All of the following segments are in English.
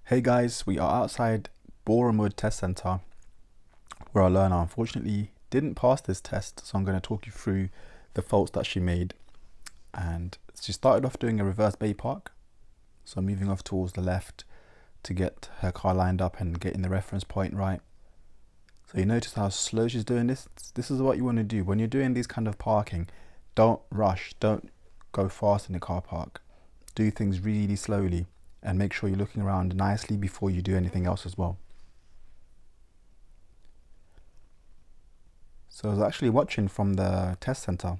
Hey guys, we are outside Borehamwood Test Centre where our learner unfortunately didn't pass this test, so I'm going to talk you through the faults that she made. And she started off doing a reverse bay park, so moving off towards the left to get her car lined up and getting the reference point right. So you notice how slow she's doing this. This is what you want to do when you're doing these kind of parking. Don't rush, don't go fast in the car park. Do things really slowly and make sure you're looking around nicely before you do anything else as well. So I was actually watching from the test center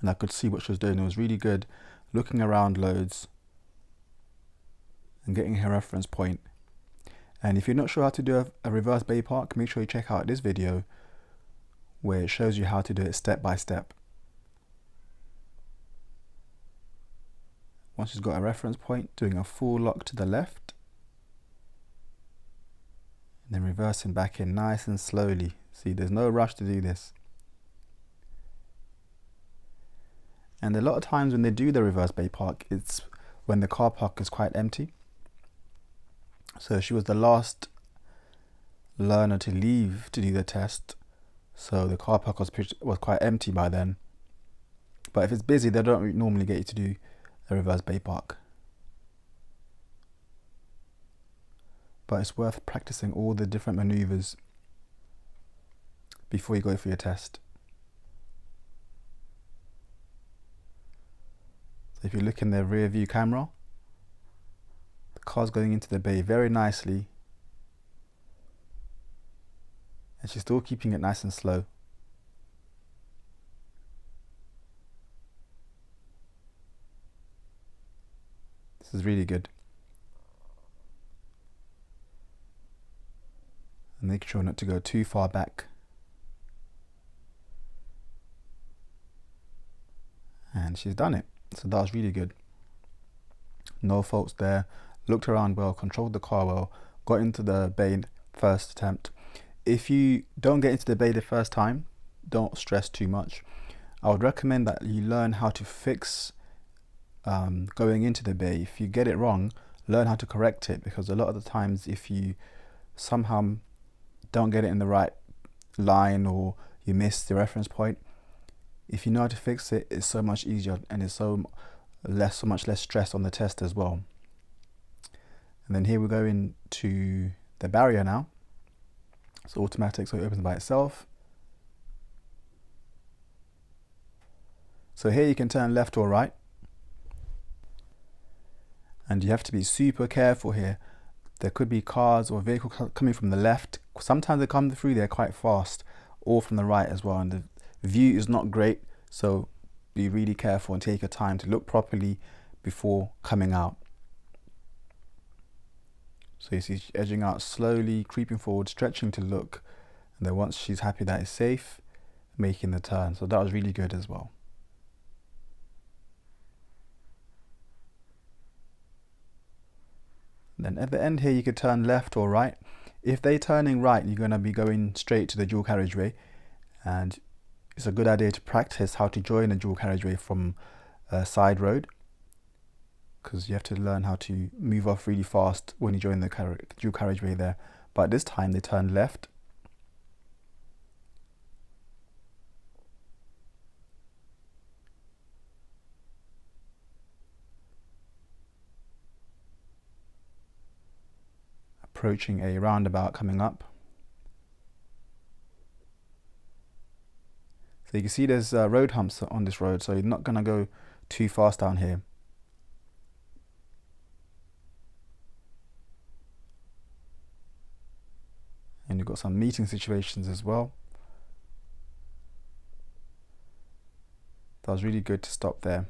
and I could see what she was doing. It was really good, looking around loads and getting her reference point. And if you're not sure how to do a reverse bay park, make sure you check out this video where it shows you how to do it step by step. Once she's got a reference point, doing a full lock to the left and then reversing back in nice and slowly. See, there's no rush to do this. And a lot of times when they do the reverse bay park, it's when the car park is quite empty. So she was the last learner to leave to do the test, so the car park was quite empty by then. But if it's busy, they don't normally get you to do a reverse bay park. But it's worth practicing all the different maneuvers before you go for your test. So if you look in the rear view camera, the car's going into the bay very nicely and she's still keeping it nice and slow. This is really good. And make sure not to go too far back. And she's done it. So that was really good. No faults there. Looked around well, controlled the car well, got into the bay first attempt. If you don't get into the bay the first time, don't stress too much. I would recommend that you learn how to fix going into the bay. If you get it wrong, learn how to correct it, because a lot of the times if you somehow don't get it in the right line or you miss the reference point, if you know how to fix it, it's so much easier and it's so much less stress on the test as well. And then here we go into the barrier now. It's automatic, so it opens by itself. So here you can turn left or right. And you have to be super careful here. There could be cars or vehicles coming from the left. Sometimes they come through there quite fast, or from the right as well. And the view is not great, so be really careful and take your time to look properly before coming out. So you see she's edging out slowly, creeping forward, stretching to look, and then once she's happy that it's safe, making the turn. So that was really good as well. And then at the end here you could turn left or right. If they're turning right, you're going to be going straight to the dual carriageway, and it's a good idea to practice how to join a dual carriageway from a side road, because you have to learn how to move off really fast when you join the dual carriageway there. But this time they turn left. Approaching a roundabout coming up. So you can see there's road humps on this road, so you're not going to go too fast down here. And you've got some meeting situations as well. That was really good to stop there.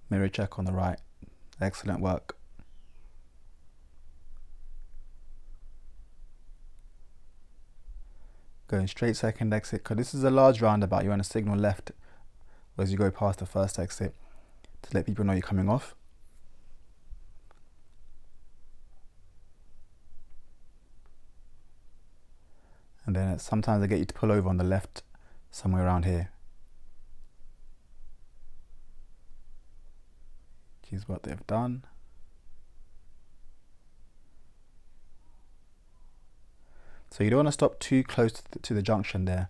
Mirror check on the right. Excellent work. Going straight second exit, because this is a large roundabout. You want to signal left as you go past the first exit to let people know you're coming off. And then sometimes they get you to pull over on the left somewhere around here. Excuse what they've done. So you don't want to stop too close to the junction there.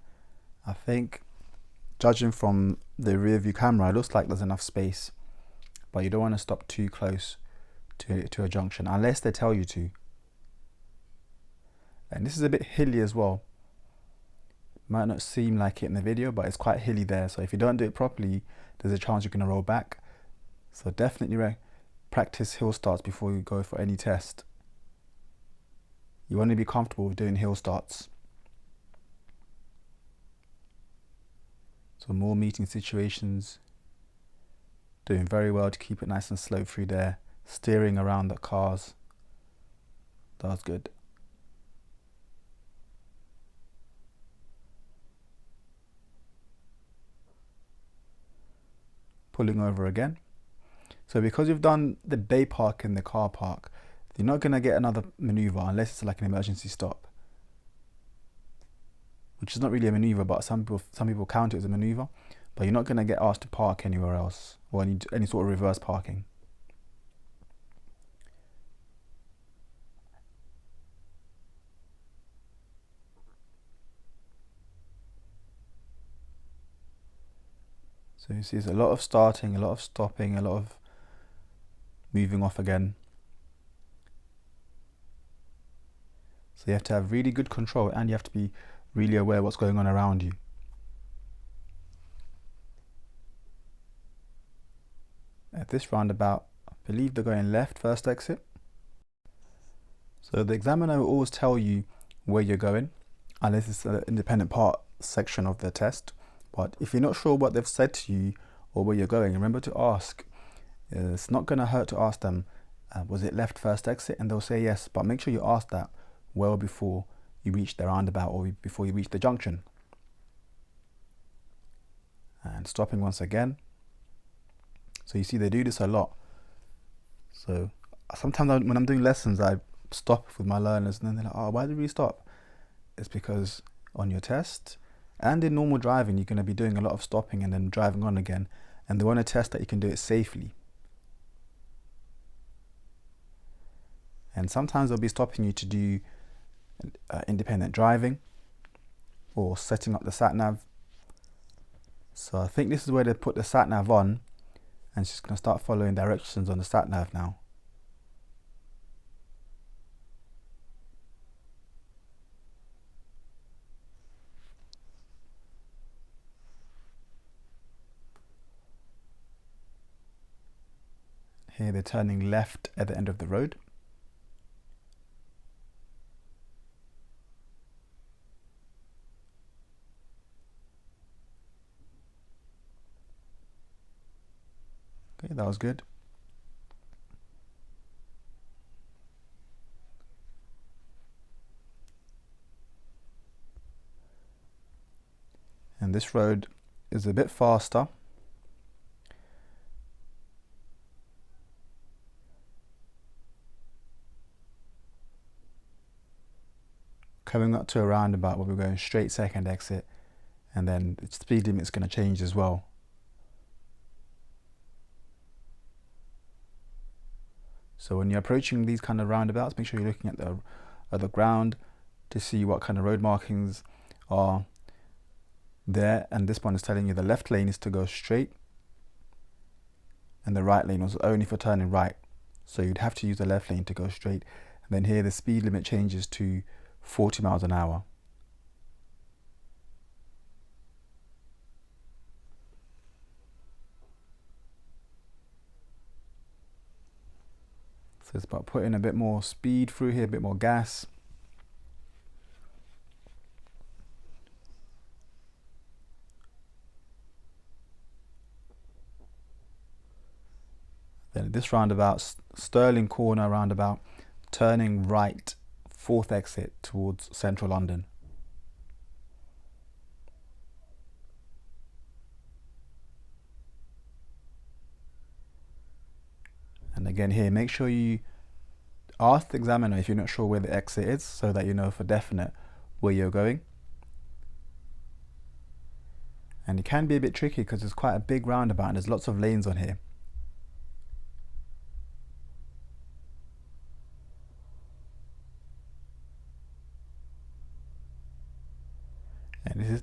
I think, judging from the rear view camera, it looks like there's enough space, but you don't want to stop too close to a junction unless they tell you to. And this is a bit hilly as well. Might not seem like it in the video, but it's quite hilly there. So if you don't do it properly, there's a chance you're going to roll back. So definitely practice hill starts before you go for any test. You want to be comfortable with doing hill starts. So more meeting situations. Doing very well to keep it nice and slow through there. Steering around the cars. That was good. Pulling over again. So because you've done the bay park in the car park, you're not going to get another maneuver unless it's like an emergency stop, which is not really a maneuver, but some people count it as a maneuver. But you're not going to get asked to park anywhere else or any sort of reverse parking. So you see there's a lot of starting, a lot of stopping, a lot of moving off again. So you have to have really good control and you have to be really aware what's going on around you. At this roundabout, I believe they're going left, first exit. So the examiner will always tell you where you're going, unless it's an independent part section of the test. But if you're not sure what they've said to you or where you're going, remember to ask. It's not going to hurt to ask them, was it left, first exit? And they'll say yes, but make sure you ask that well before you reach the roundabout or before you reach the junction. And stopping once again. So you see they do this a lot. So sometimes when I'm doing lessons, I stop with my learners and then they're like, oh, why did we stop? It's because on your test and in normal driving, you're going to be doing a lot of stopping and then driving on again. And they want to test that you can do it safely. And sometimes they'll be stopping you to do independent driving or setting up the sat-nav. So I think this is where they put the sat-nav on and she's going to start following directions on the sat-nav now. Here they're turning left at the end of the road. Okay, that was good. And this road is a bit faster. Coming up to a roundabout where we're going straight second exit, and then the speed limit is going to change as well. So when you're approaching these kind of roundabouts, make sure you're looking at the ground to see what kind of road markings are there. And this one is telling you the left lane is to go straight and the right lane was only for turning right. So you'd have to use the left lane to go straight. And then here the speed limit changes to 40 miles an hour. So it's about putting a bit more speed through here, a bit more gas. Then this roundabout, Stirling Corner roundabout, turning right, fourth exit towards central London. And again here, make sure you ask the examiner if you're not sure where the exit is so that you know for definite where you're going. And it can be a bit tricky because it's quite a big roundabout and there's lots of lanes on here.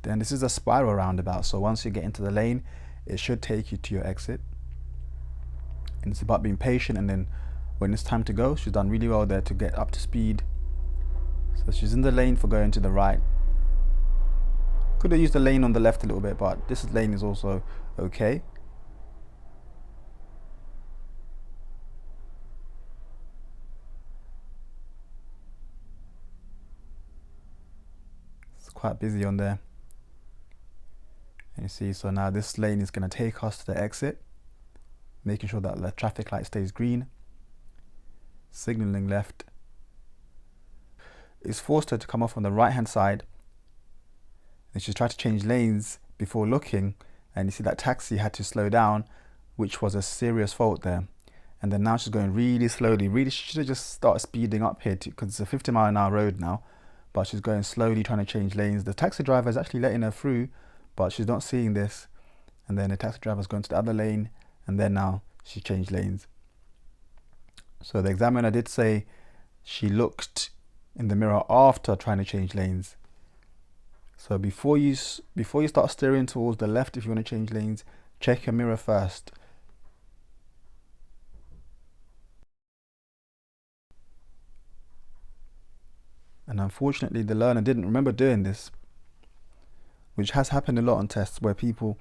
this is a spiral roundabout, so once you get into the lane, it should take you to your exit. And it's about being patient, and then when it's time to go, she's done really well there to get up to speed. So she's in the lane for going to the right. Could have used the lane on the left a little bit, but this lane is also okay. It's quite busy on there. And you see, so now this lane is going to take us to the exit, making sure that the traffic light stays green, signaling left. It's forced her to come off on the right hand side, and she's tried to change lanes before looking, and you see that taxi had to slow down, which was a serious fault there. And then now she's going really slowly. Really, she should have just started speeding up here because it's a 50-mile-an-hour road now, but she's going slowly trying to change lanes. The taxi driver is actually letting her through, but she's not seeing this. And then the taxi driver's going to the other lane, and then now she changed lanes. So the examiner did say she looked in the mirror after trying to change lanes. So before you start steering towards the left, if you want to change lanes, check your mirror first. And unfortunately, the learner didn't remember doing this, which has happened a lot on tests where people,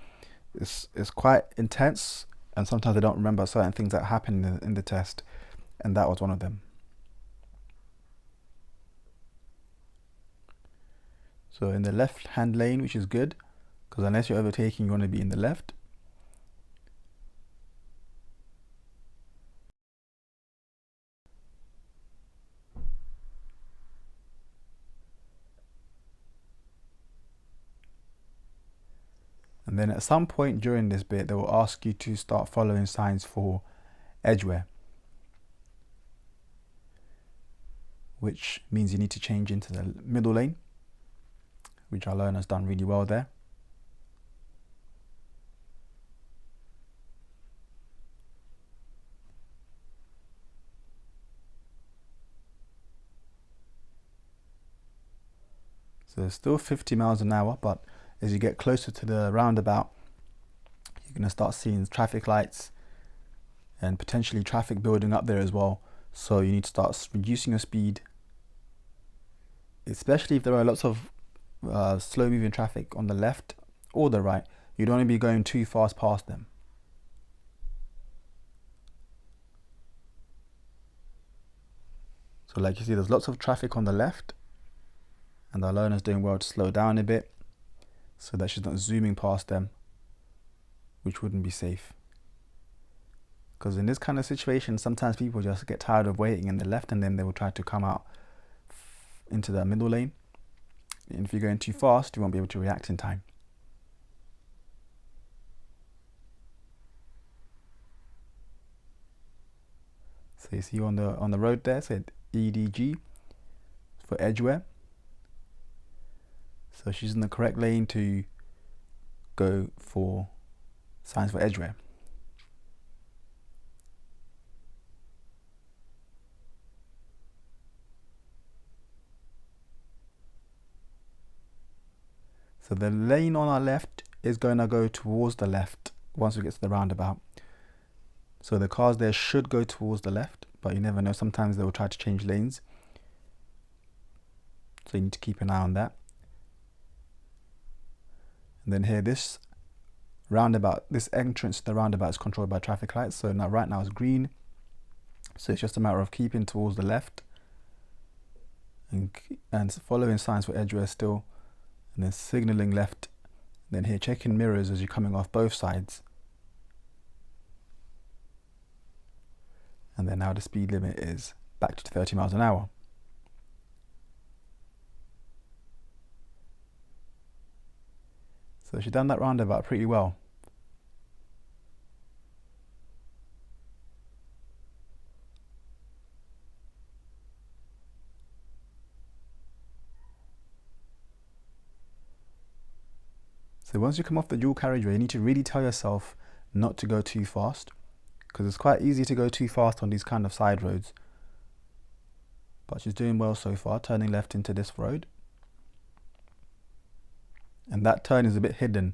it's quite intense, and sometimes they don't remember certain things that happen in the test, and that was one of them. So in the left hand lane, which is good, because unless you're overtaking, you want to be in the left. And then at some point during this bit, they will ask you to start following signs for edgeware, which means you need to change into the middle lane, which our learner's done really well there. So it's still 50 miles an hour, but as you get closer to the roundabout, you're going to start seeing traffic lights and potentially traffic building up there as well. So you need to start reducing your speed, especially if there are lots of slow moving traffic on the left or the right. You don't want to be going too fast past them. So like you see, there's lots of traffic on the left, and our learner's doing well to slow down a bit so that she's not zooming past them, which wouldn't be safe. Because in this kind of situation, sometimes people just get tired of waiting in the left, and then they will try to come out into the middle lane. And if you're going too fast, you won't be able to react in time. So you see on the road there, said EDG for edgeware. So she's in the correct lane to go for signs for edgeware. So the lane on our left is going to go towards the left once we get to the roundabout. So the cars there should go towards the left, but you never know. Sometimes they will try to change lanes. So you need to keep an eye on that. And then here, this roundabout, this entrance to the roundabout is controlled by traffic lights. So now, right now it's green. So it's just a matter of keeping towards the left and following signs for edgeware still, and then signaling left. And then here, checking mirrors as you're coming off both sides. And then now the speed limit is back to 30 miles an hour. So she's done that roundabout pretty well. So once you come off the dual carriageway, you need to really tell yourself not to go too fast, because it's quite easy to go too fast on these kind of side roads. But she's doing well so far, turning left into this road. and that turn is a bit hidden.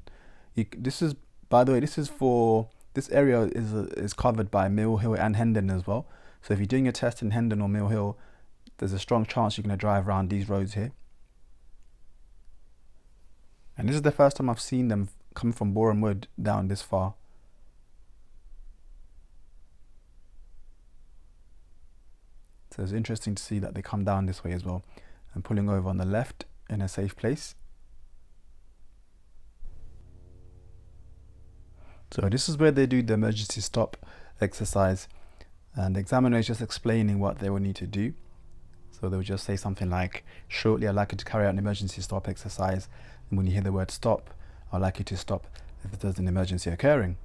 This is, by the way, this area is covered by Mill Hill and Hendon as well. So if you're doing a test in Hendon or Mill Hill, there's a strong chance you're going to drive around these roads here. And this is the first time I've seen them come from Borehamwood down this far. So it's interesting to see that they come down this way as well, and pulling over on the left in a safe place. So this is where they do the emergency stop exercise, and the examiner is just explaining what they will need to do. So they'll just say something like, shortly I'd like you to carry out an emergency stop exercise, and when you hear the word stop, I'd like you to stop if there's an emergency occurring.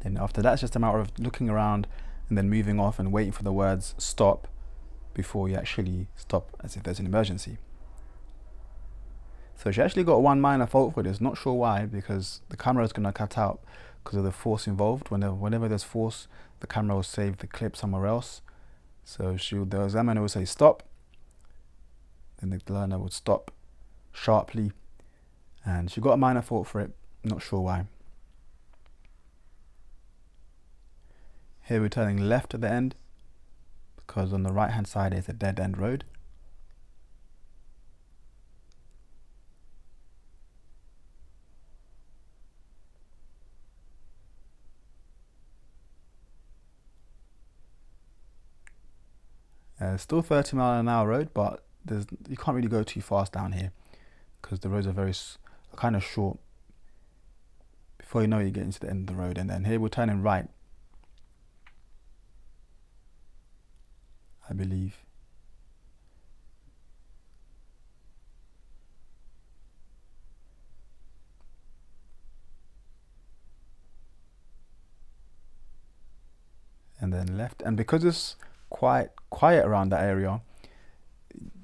Then after that, it's just a matter of looking around and then moving off and waiting for the words stop before you actually stop as if there's an emergency. So she actually got one minor fault for this, not sure why, because the camera is going to cut out because of the force involved. Whenever there's force, the camera will save the clip somewhere else. So the examiner will say stop, then the learner would stop sharply, and she got a minor fault for it, not sure why. Here we're turning left at the end, because on the right hand side is a dead end road. Still 30-mile-an-hour road, but you can't really go too fast down here because the roads are kind of short. Before you know it, you get into the end of the road, and then here we're turning right, I believe. And then left, and because it's quite quiet around that area,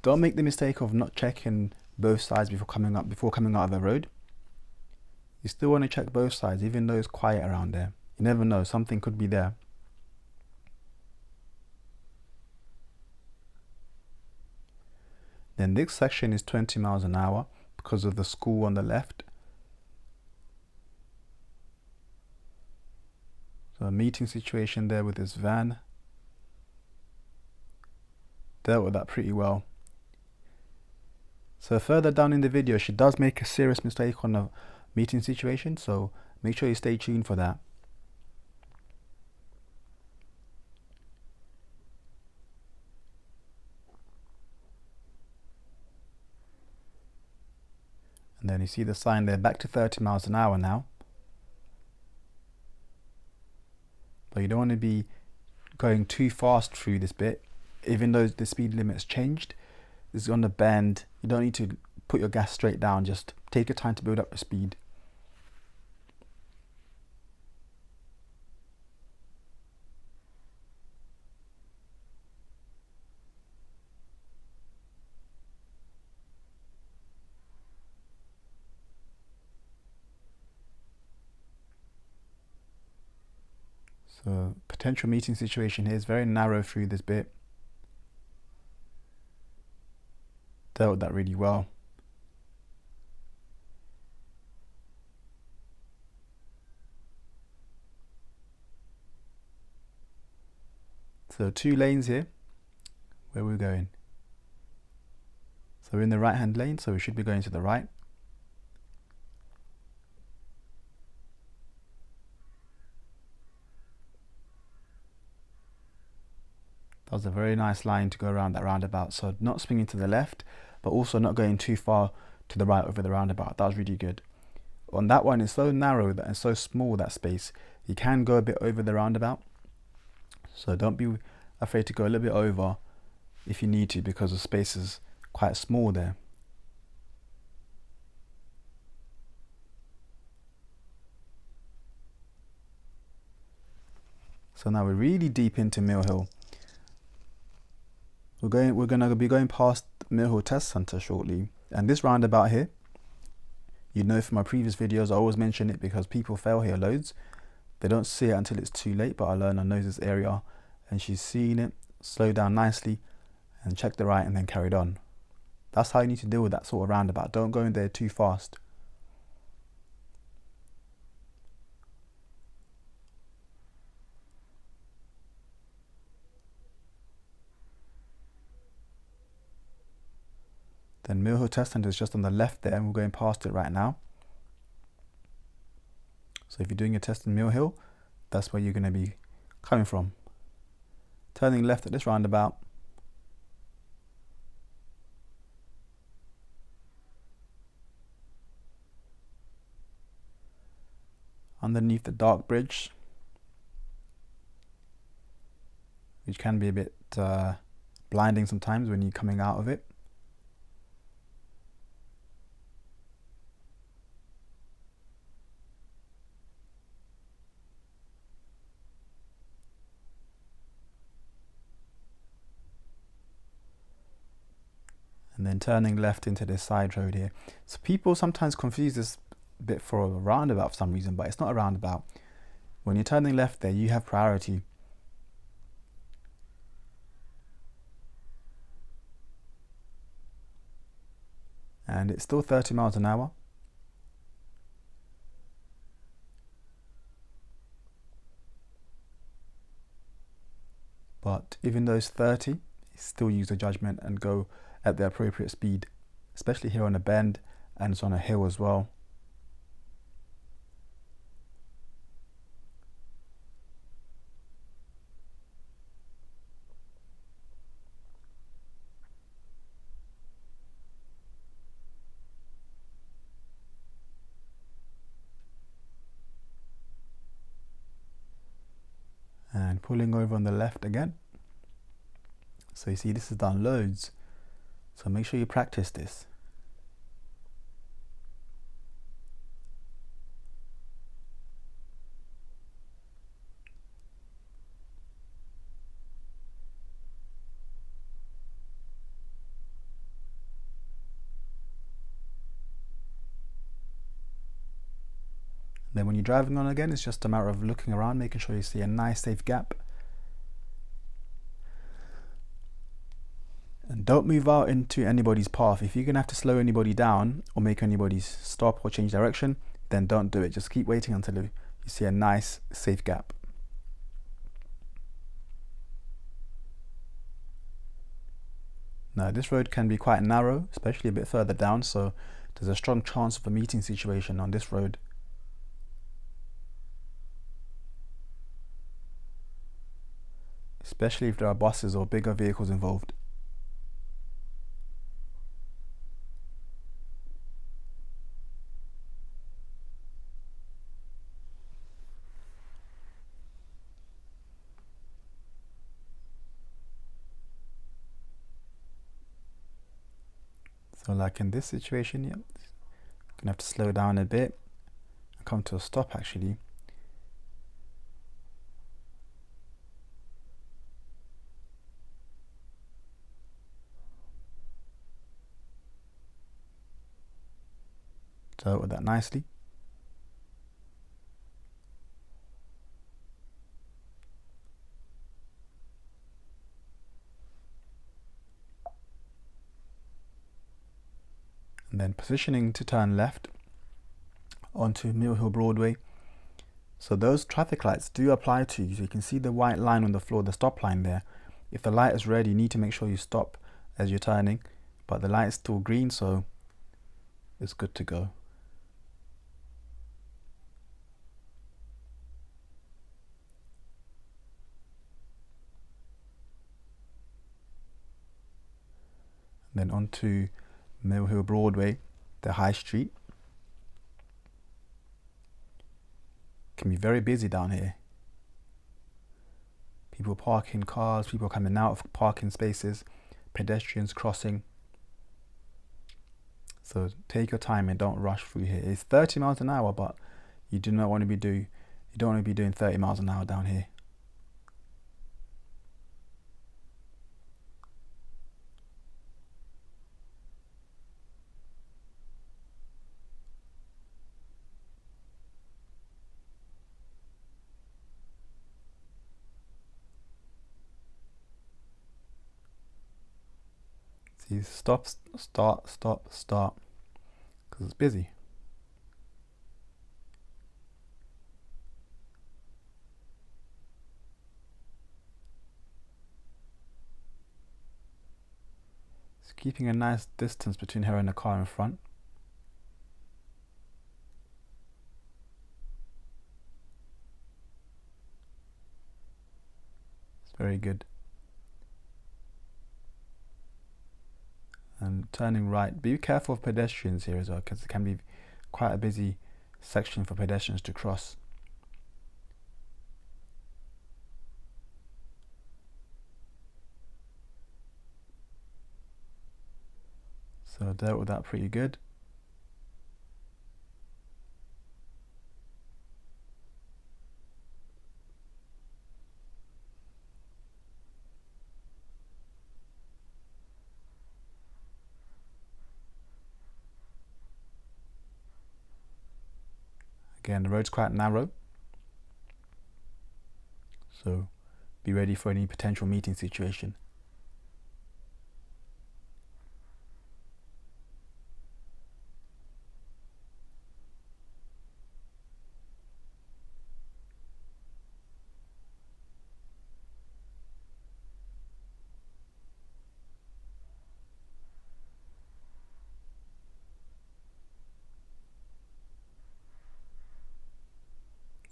don't make the mistake of not checking both sides before coming out of the road. You still want to check both sides, even though it's quiet around there. You never know, something could be there. Then this section is 20 miles an hour because of the school on the left. So a meeting situation there with this van. Dealt with that pretty well. So further down in the video, she does make a serious mistake on a meeting situation, so make sure you stay tuned for that. And then you see the sign there, back to 30 miles an hour now. But you don't want to be going too fast through this bit. Even though the speed limit's changed, it's on the bend, you don't need to put your gas straight down, just take your time to build up the speed. So potential meeting situation here is very narrow through this bit. Dealt with that really well. So 2 lanes here, where we're going. So we're in the right hand lane, so we should be going to the right. That was a very nice line to go around that roundabout. So not swinging to the left, but also not going too far to the right over the roundabout. That was really good. On that one, it's so narrow that and so small, that space, you can go a bit over the roundabout. So don't be afraid to go a little bit over if you need to, because the space is quite small there. So now we're really deep into Mill Hill. We're going to be going past Mill Hill Test Centre shortly, and this roundabout here, you know from my previous videos, I always mention it because people fail here loads. They don't see it until it's too late, but our learner knows this area and she's seen it, slowed down nicely and checked the right and then carried on. That's how you need to deal with that sort of roundabout. Don't go in there too fast. Then Mill Hill Test Centre is just on the left there, and we're going past it right now. So if you're doing your test in Mill Hill, that's where you're going to be coming from. Turning left at this roundabout. Underneath the dark bridge, which can be a bit blinding sometimes when you're coming out of it. And then turning left into this side road here. So people sometimes confuse this bit for a roundabout for some reason, but it's not a roundabout. When you're turning left there, you have priority. And it's still 30 miles an hour. But even though it's 30, still use the judgment and go at the appropriate speed, especially here on a bend, and it's on a hill as well. And pulling over on the left again. So you see this is done loads, so make sure you practice this. Then when you're driving on again, it's just a matter of looking around, making sure you see a nice safe gap. And don't move out into anybody's path. If you're going to have to slow anybody down or make anybody stop or change direction, then don't do it. Just keep waiting until you see a nice safe gap. Now this road can be quite narrow, especially a bit further down, so there's a strong chance of a meeting situation on this road. Especially if there are buses or bigger vehicles involved. So like in this situation, yeah, gonna have to slow down a bit and come to a stop actually. So with that nicely. And then positioning to turn left onto Mill Hill Broadway. So those traffic lights do apply to you. So you can see the white line on the floor, the stop line there. If the light is red, you need to make sure you stop as you're turning, but the light is still green, so it's good to go. Then onto Mill Hill Broadway, the high street. Can be very busy down here. People parking cars, people coming out of parking spaces, pedestrians crossing. So take your time and don't rush through here. It's 30 miles an hour, but you do not want to be you don't want to be doing 30 miles an hour down here. See, stop, start, stop, start, because it's busy. So keeping a nice distance between her and the car in front. It's very good. And turning right. Be careful of pedestrians here as well, because it can be quite a busy section for pedestrians to cross. So dealt with that pretty good. Again, the road's quite narrow, so be ready for any potential meeting situation.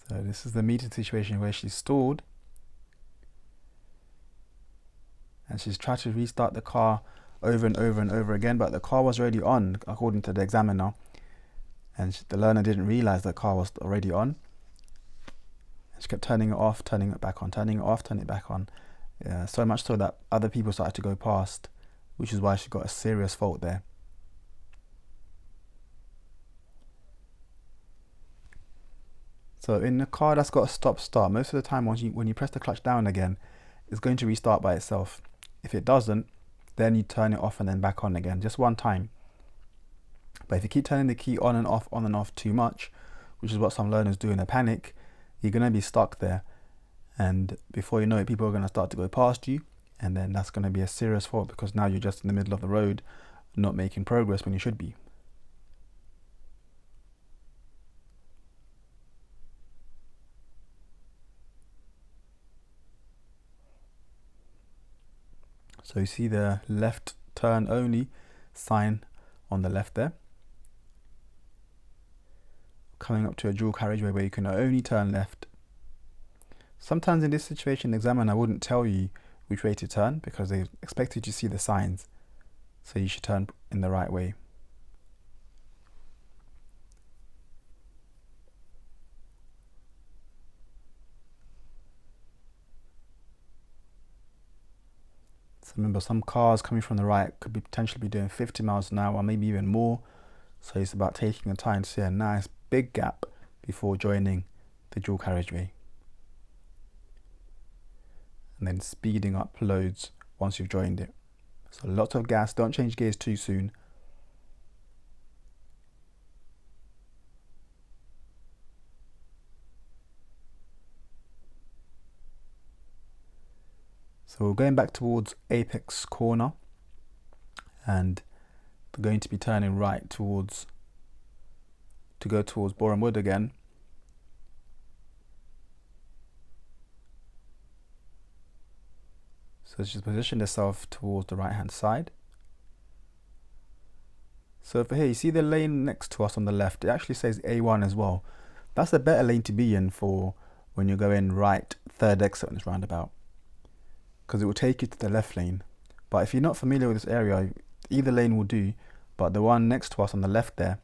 So this is the meeting situation where she's stalled and she's tried to restart the car over and over and over again, but the car was already on according to the examiner, and the learner didn't realize the car was already on. She kept turning it off, turning it back on, turning it off, turning it back on. So much so that other people started to go past, which is why she got a serious fault there. So in the car that's got a stop-start, most of the time when you press the clutch down again, it's going to restart by itself. If it doesn't, then you turn it off and then back on again, just one time. But if you keep turning the key on and off too much, which is what some learners do in a panic, you're going to be stuck there. And before you know it, people are going to start to go past you. And then that's going to be a serious fault, because now you're just in the middle of the road, not making progress when you should be. So you see the left turn only sign on the left there. Coming up to a dual carriageway where you can only turn left. Sometimes in this situation, the examiner wouldn't tell you which way to turn because they expect you to see the signs. So you should turn in the right way. So remember, some cars coming from the right could be potentially be doing 50 miles an hour or maybe even more. So it's about taking the time to see a nice big gap before joining the dual carriageway. And then speeding up loads once you've joined it. So lots of gas, don't change gears too soon. So we're going back towards Apex Corner, and we're going to be turning right to go towards Borehamwood again. So she's positioned herself towards the right hand side. So for here, you see the lane next to us on the left, it actually says A1 as well. That's a better lane to be in for when you're going right third exit on this roundabout, because it will take you to the left lane. But if you're not familiar with this area, either lane will do, but the one next to us on the left there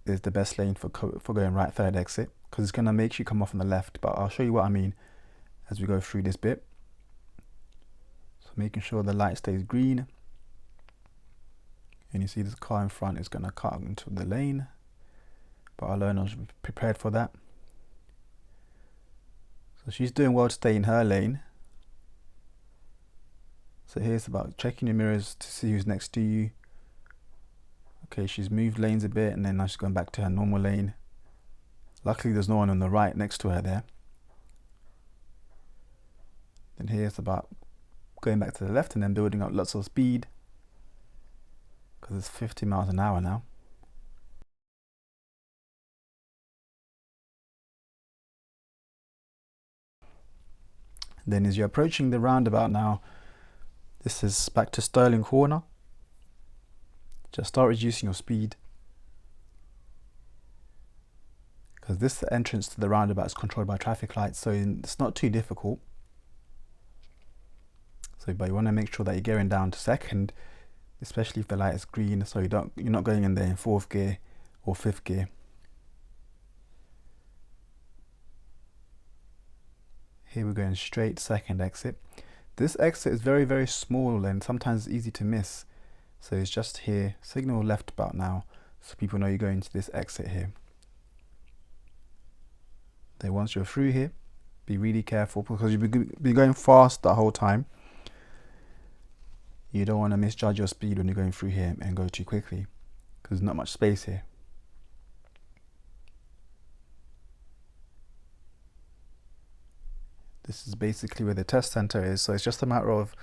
is the best lane for going right third exit, because it's going to make you come off on the left. But I'll show you what I mean as we go through this bit. So making sure the light stays green, and you see this car in front is going to cut into the lane, but our learner was prepared for that. So she's doing well to stay in her lane. So here's about checking your mirrors to see who's next to you. Okay, she's moved lanes a bit, and then now she's going back to her normal lane. Luckily there's no one on the right next to her there. Then here's about going back to the left and then building up lots of speed, because it's 50 miles an hour now. Then as you're approaching the roundabout now, this is back to Sterling Corner. Just start reducing your speed, because this entrance to the roundabout is controlled by traffic lights, so it's not too difficult. So, but you want to make sure that you're gearing down to second, especially if the light is green, so you're not going in there in 4th gear or 5th gear. Here we're going straight second exit. This exit is very, very small and sometimes easy to miss. So it's just here, signal left about now, so people know you're going to this exit here. Then once you're through here, be really careful, because you'll be going fast the whole time. You don't want to misjudge your speed when you're going through here and go too quickly, because there's not much space here. This is basically where the test center is, so it's just a matter of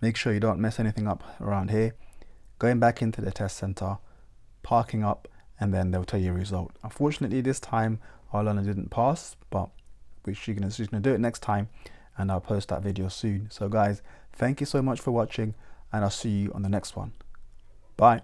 make sure you don't mess anything up around here, going back into the test center, parking up, and then they'll tell you your result. Unfortunately, this time our learner didn't pass, but she's gonna do it next time, and I'll post that video soon. So guys, thank you so much for watching, and I'll see you on the next one. Bye.